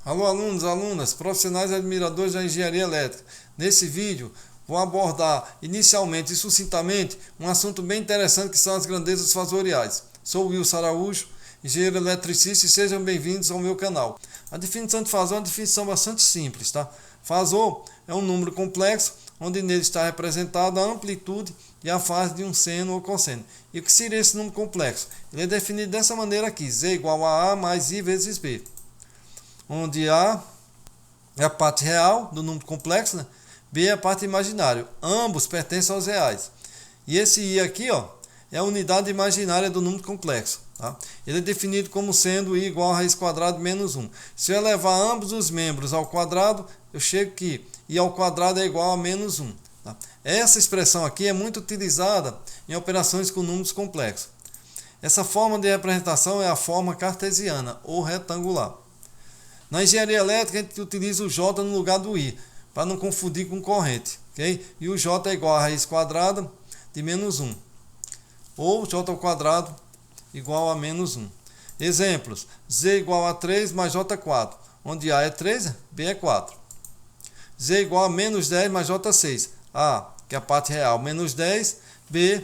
Alô, alunos, alunas, profissionais e admiradores da engenharia elétrica. Nesse vídeo, vou abordar inicialmente e sucintamente um assunto bem interessante que são as grandezas fasoriais. Sou o Wilson Araújo, engenheiro eletricista, e sejam bem-vindos ao meu canal. A definição de fasor é uma definição bastante simples, tá? Fasor é um número complexo, onde nele está representada a amplitude e a fase de um seno ou cosseno. E o que seria esse número complexo? Ele é definido dessa maneira aqui: Z igual a mais I vezes B. Onde A é a parte real do número complexo, né? B é a parte imaginária. Ambos pertencem aos reais. E esse I aqui, ó, é a unidade imaginária do número complexo. Tá? Ele é definido como sendo I igual a raiz quadrada menos 1. Se eu elevar ambos os membros ao quadrado, eu chego que I ao quadrado é igual a menos 1. Tá? Essa expressão aqui é muito utilizada em operações com números complexos. Essa forma de representação é a forma cartesiana ou retangular. Na engenharia elétrica, a gente utiliza o J no lugar do I, para não confundir com corrente. Okay? E o J é igual a raiz quadrada de menos 1. Ou J ao quadrado igual a menos 1. Exemplos: Z igual a 3 mais J4, onde A é 3, B é 4. Z igual a menos 10 mais J6. A, que é a parte real, menos 10, B,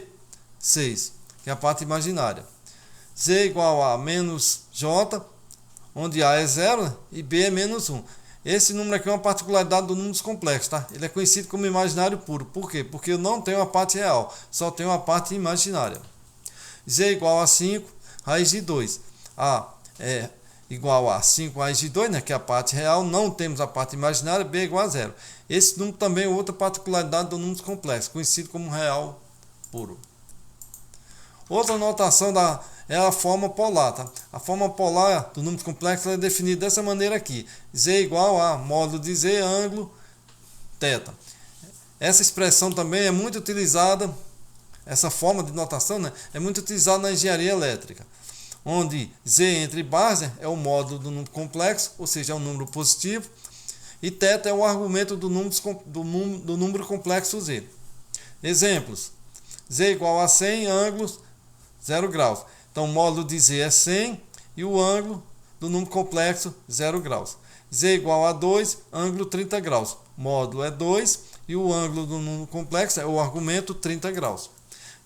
6, que é a parte imaginária. Z igual a menos J, onde A é 0 e B é menos 1. Esse número aqui é uma particularidade do números complexos, tá? Ele é conhecido como imaginário puro. Por quê? Porque eu não tenho a parte real, só tenho a parte imaginária. Z igual a 5, raiz de 2. A é igual a 5 raiz de 2, né, que é a parte real, não temos a parte imaginária, B é igual a 0. Esse número também é outra particularidade do números complexos, conhecido como real puro. Outra notação é a forma polar. Tá? A forma polar do número complexo é definida dessa maneira aqui: Z igual a módulo de Z ângulo θ. Essa expressão também é muito utilizada, essa forma de notação, né, é muito utilizada na engenharia elétrica, onde Z entre barras é o módulo do número complexo, ou seja, é um número positivo, e θ é o argumento do número complexo Z. Exemplos: Z igual a 100, ângulos 0 graus. Então, o módulo de Z é 100 e o ângulo do número complexo 0 graus. Z igual a 2, ângulo 30 graus. Módulo é 2 e o ângulo do número complexo é o argumento 30 graus.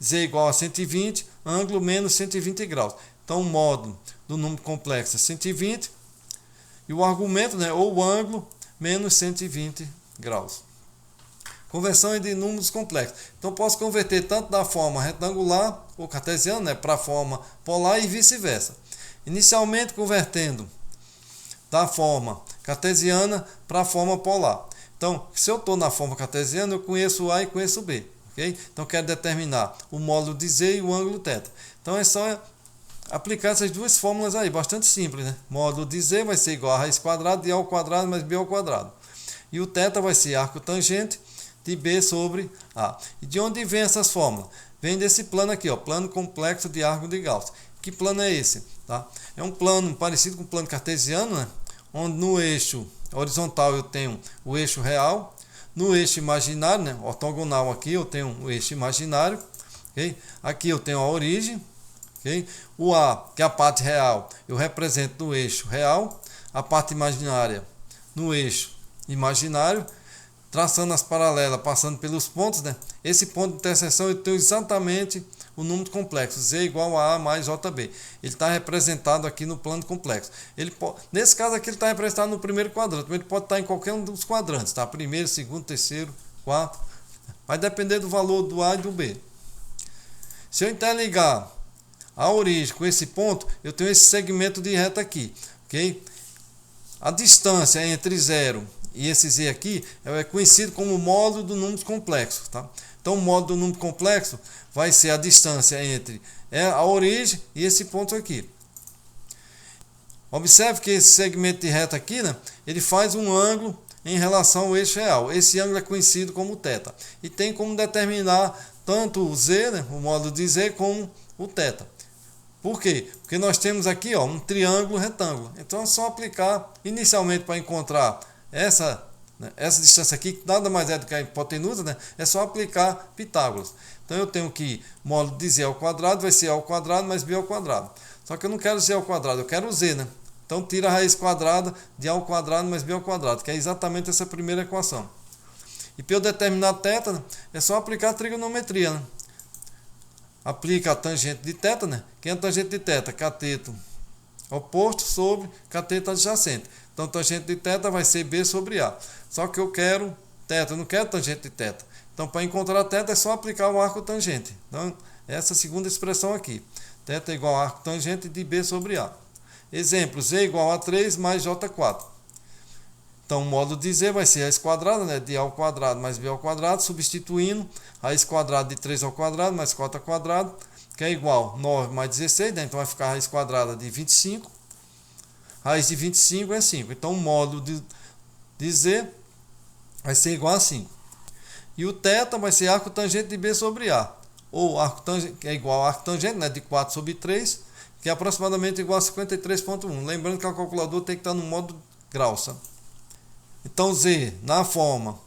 Z igual a 120, ângulo menos 120 graus. Então, o módulo do número complexo é 120 e o argumento, né, ou o ângulo, menos 120 graus. Conversão de números complexos. Então, posso converter tanto da forma retangular ou cartesiana, né, para a forma polar e vice-versa. Inicialmente, convertendo da forma cartesiana para a forma polar. Então, se eu estou na forma cartesiana, eu conheço A e conheço B. Okay? Então, quero determinar o módulo de Z e o ângulo θ. Então, é só aplicar essas duas fórmulas aí, bastante simples. Né? Módulo de Z vai ser igual a raiz quadrada de A ao quadrado mais B ao quadrado. E o θ vai ser arco tangente de B sobre A. E de onde vem essas fórmulas? Vem desse plano aqui, ó, plano complexo de arco de Gauss. Que plano é esse? Tá? É um plano parecido com o plano cartesiano, né? Onde no eixo horizontal eu tenho o eixo real, no eixo imaginário, né? Ortogonal aqui eu tenho o eixo imaginário, okay? Aqui eu tenho a origem, okay? O A, que é a parte real, eu represento no eixo real, a parte imaginária no eixo imaginário, traçando as paralelas, passando pelos pontos, né? Esse ponto de interseção eu tenho exatamente o número complexo, Z igual a A mais JB. Ele está representado aqui no plano complexo. Nesse caso aqui ele está representado no primeiro quadrante, mas ele pode estar em qualquer um dos quadrantes, tá? Primeiro, segundo, terceiro, quarto. Vai depender do valor do A e do B. Se eu interligar a origem com esse ponto, eu tenho esse segmento de reta aqui, ok? A distância entre 0 e esse Z aqui é conhecido como módulo do número complexo. Tá? Então, o módulo do número complexo vai ser a distância entre a origem e esse ponto aqui. Observe que esse segmento de reta aqui, né, ele faz um ângulo em relação ao eixo real. Esse ângulo é conhecido como θ. E tem como determinar tanto o Z, né, o módulo de Z, como o θ. Por quê? Porque nós temos aqui, ó, um triângulo retângulo. Então, é só aplicar inicialmente para encontrar essa distância aqui, que nada mais é do que a hipotenusa, né? É só aplicar Pitágoras. Então eu tenho que módulo de Z ao quadrado vai ser A ao quadrado mais B ao quadrado. Só que eu não quero Z ao quadrado, eu quero Z, né? Então tira a raiz quadrada de A ao quadrado mais B ao quadrado, que é exatamente essa primeira equação. E para eu determinar θ, né, é só aplicar a trigonometria, né? Aplica a tangente de θ, né? Que é a tangente de θ? Cateto oposto sobre cateto adjacente. Então tangente de θ vai ser B sobre A. Só que eu quero θ, eu não quero tangente de θ. Então para encontrar θ é só aplicar o arco tangente. Então essa segunda expressão aqui. θ é igual a arco tangente de B sobre A. Exemplo, Z igual a 3 mais J4. Então o módulo de Z vai ser raiz quadrada, né? De A ao quadrado mais B ao quadrado, substituindo raiz quadrada de 3 ao quadrado mais 4 ao quadrado, que é igual a 9 mais 16, né? Então vai ficar a raiz quadrada de 25. Raiz de 25 é 5. Então o módulo de Z vai ser igual a 5. E o θ vai ser arco tangente de B sobre A. Ou arco tangente, que é igual a arco tangente, né? De 4 sobre 3, que é aproximadamente igual a 53,1. Lembrando que o calculador tem que estar no modo graus. Sabe? Então Z na forma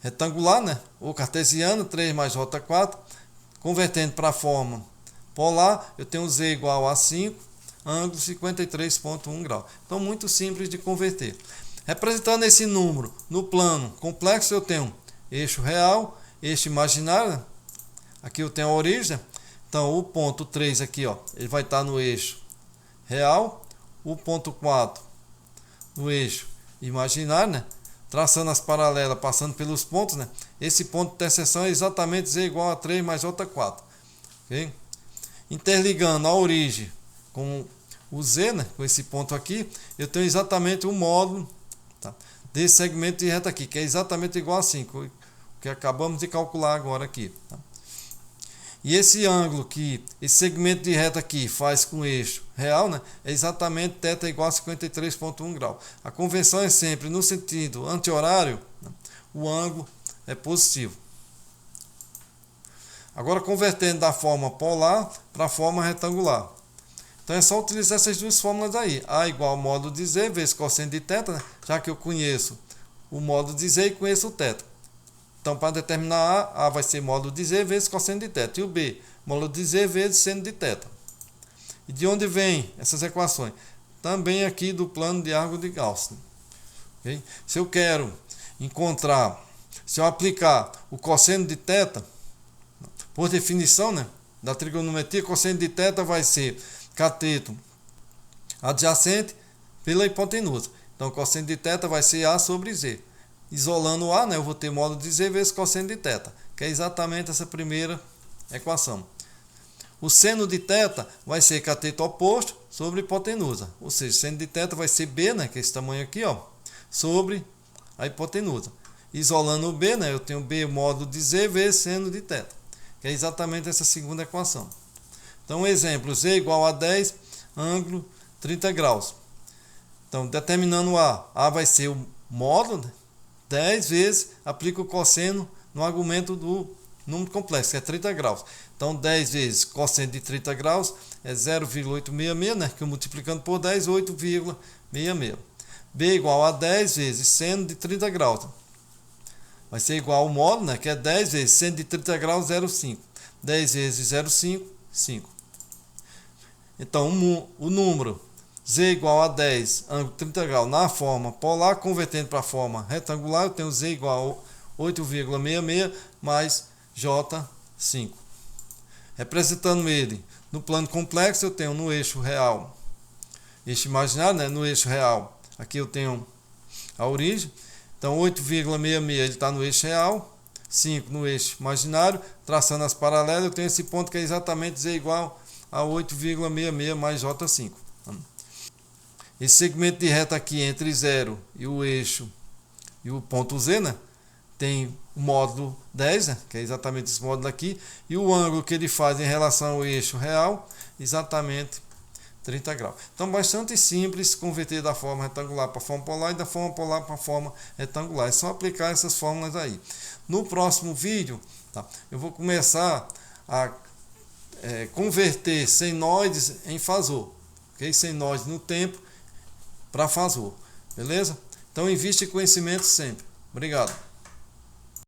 retangular, né? Ou cartesiana, 3 mais J4. Convertendo para a forma polar, eu tenho Z igual a 5, ângulo 53,1 graus. Então, muito simples de converter. Representando esse número no plano complexo, eu tenho eixo real, eixo imaginário. Né? Aqui eu tenho a origem. Então, o ponto 3 aqui, ó, ele vai estar no eixo real. O ponto 4 no eixo imaginário, né? Traçando as paralelas, passando pelos pontos, né? Esse ponto de interseção é exatamente Z igual a 3 mais J4. Okay? Interligando a origem com o Z, né? Com esse ponto aqui, eu tenho exatamente o módulo, tá? Desse segmento de reta aqui, que é exatamente igual a 5, que acabamos de calcular agora aqui. Tá? E esse ângulo que esse segmento de reta aqui faz com o eixo real, né, é exatamente θ igual a 53,1 graus. A convenção é sempre no sentido anti-horário, né, o ângulo é positivo. Agora convertendo da forma polar para a forma retangular. Então é só utilizar essas duas fórmulas aí. A igual ao módulo de Z vezes cosseno de θ, né, já que eu conheço o módulo de Z e conheço o θ. Então, para determinar A vai ser módulo de Z vezes cosseno de θ. E o B, módulo de Z vezes seno de θ. E de onde vem essas equações? Também aqui do plano de árvore de Gauss. Okay? Se eu quero encontrar, se eu aplicar o cosseno de θ, por definição, né, da trigonometria, cosseno de θ vai ser cateto adjacente pela hipotenusa. Então, cosseno de θ vai ser A sobre Z. Isolando o A, né, eu vou ter módulo de Z vezes cosseno de θ, que é exatamente essa primeira equação. O seno de θ vai ser cateto oposto sobre hipotenusa, ou seja, seno de θ vai ser B, né, que é esse tamanho aqui, ó, sobre a hipotenusa. Isolando o B, né, eu tenho B módulo de Z vezes seno de θ, que é exatamente essa segunda equação. Então, exemplo, Z igual a 10, ângulo 30 graus. Então, determinando A vai ser o módulo, né, 10 vezes aplico o cosseno no argumento do número complexo, que é 30 graus. Então, 10 vezes cosseno de 30 graus é 0,866, né? Que eu multiplicando por 10, 8,66. B igual a 10 vezes seno de 30 graus. Vai ser igual ao módulo, né? Que é 10 vezes seno de 30 graus, 0,5. 10 vezes 0,5, 5. Então, o número Z igual a 10, ângulo 30 graus na forma polar, convertendo para a forma retangular, eu tenho Z igual a 8,66 mais J5. Representando ele no plano complexo, eu tenho no eixo real, eixo imaginário, né? No eixo real, aqui eu tenho a origem. Então, 8,66 ele está no eixo real, 5 no eixo imaginário. Traçando as paralelas, eu tenho esse ponto que é exatamente Z igual a 8,66 mais J5. Esse segmento de reta aqui entre 0 e o eixo e o ponto Z, né, tem o módulo 10, né, que é exatamente esse módulo aqui, e o ângulo que ele faz em relação ao eixo real, exatamente 30 graus. Então, bastante simples converter da forma retangular para a forma polar e da forma polar para a forma retangular. É só aplicar essas fórmulas aí. No próximo vídeo, tá, eu vou começar a converter senoides em fasor, okay? Senoides no tempo para fasor, beleza? Então, investe em conhecimento sempre. Obrigado.